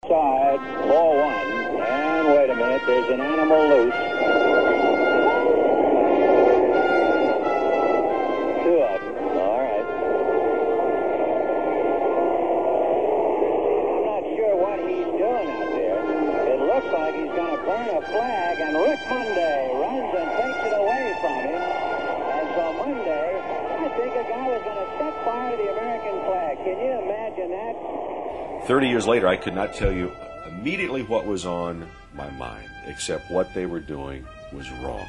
Side, ball one, and wait a minute, there's an animal loose. Two of them, all right. I'm not sure what he's doing out there. It looks like he's going to burn a flag, and Rick Monday runs and takes it away from him. And so Monday, I think a guy was going to set fire to the American flag. Can you imagine that? 30 years later, I could not tell you immediately what was on my mind, except what they were doing was wrong.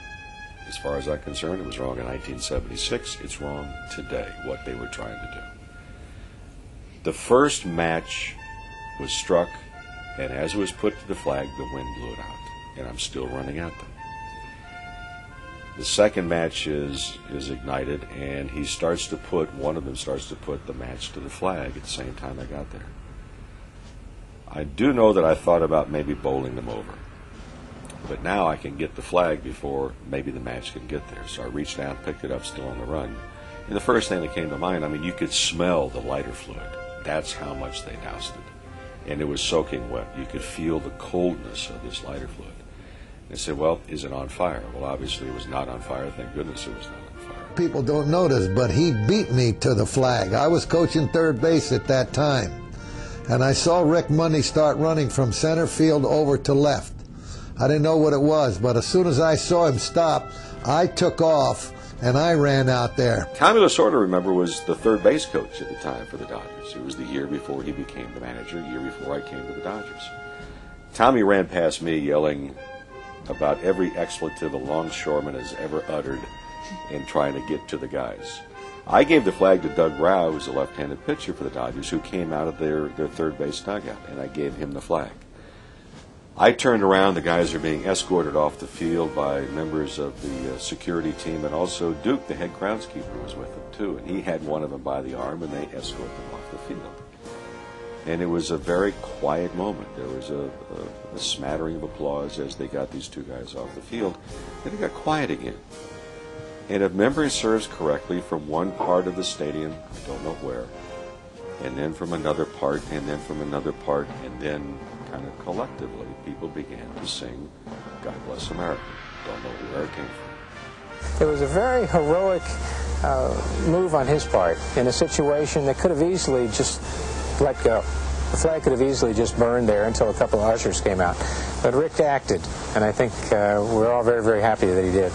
As far as I'm concerned, it was wrong in 1976. It's wrong today, what they were trying to do. The first match was struck, and as it was put to the flag, the wind blew it out, and I'm still running at them. The second match is ignited, and one of them starts to put the match to the flag at the same time I got there. I do know that I thought about maybe bowling them over. But now I can get the flag before maybe the match can get there. So I reached down, picked it up, still on the run. And the first thing that came to mind, you could smell the lighter fluid. That's how much they doused it. And it was soaking wet. You could feel the coldness of this lighter fluid. And I said, well, is it on fire? Well, obviously it was not on fire. Thank goodness it was not on fire. People don't notice, but he beat me to the flag. I was coaching third base at that time. And I saw Rick Monday start running from center field over to left. I didn't know what it was, but as soon as I saw him stop, I took off and I ran out there. Tommy Lasorda, remember, was the third base coach at the time for the Dodgers. It was the year before he became the manager, the year before I came to the Dodgers. Tommy ran past me yelling about every expletive a longshoreman has ever uttered in trying to get to the guys. I gave the flag to Doug Rauh, who was a left-handed pitcher for the Dodgers, who came out of their third base dugout, and I gave him the flag. I turned around. The guys are being escorted off the field by members of the security team, and also Duke, the head groundskeeper, was with them, too. And he had one of them by the arm, and they escorted them off the field. And it was a very quiet moment. There was a smattering of applause as they got these two guys off the field. Then it got quiet again. And if memory serves correctly, from one part of the stadium, I don't know where, and then from another part, and then from another part, and then kind of collectively, people began to sing God Bless America. Don't know where it came from. It was a very heroic move on his part in a situation that could have easily just let go. The flag could have easily just burned there until a couple of ushers came out. But Rick acted, and I think we're all very, very happy that he did.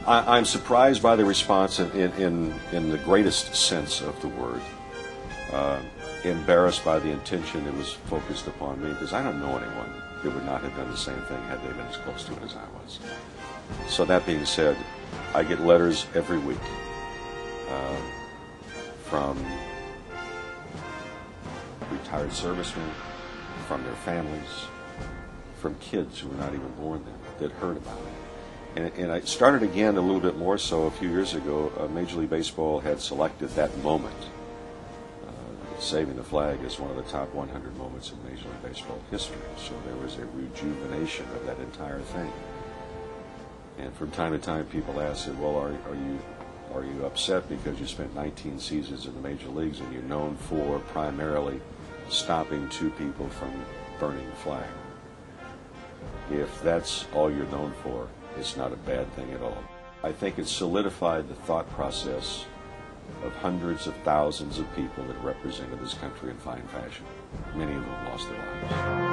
I'm surprised by the response in the greatest sense of the word. Embarrassed by the intention that was focused upon me, because I don't know anyone that would not have done the same thing had they been as close to it as I was. So that being said, I get letters every week from retired servicemen, from their families, from kids who were not even born then that heard about it. And I started again a little bit more so a few years ago. Major League Baseball had selected that moment, saving the flag, as one of the top 100 moments in Major League Baseball history. So there was a rejuvenation of that entire thing. And from time to time, people ask, well, are you upset because you spent 19 seasons in the major leagues and you're known for primarily stopping two people from burning the flag? If that's all you're known for, it's not a bad thing at all. I think it solidified the thought process of hundreds of thousands of people that represented this country in fine fashion. Many of them lost their lives.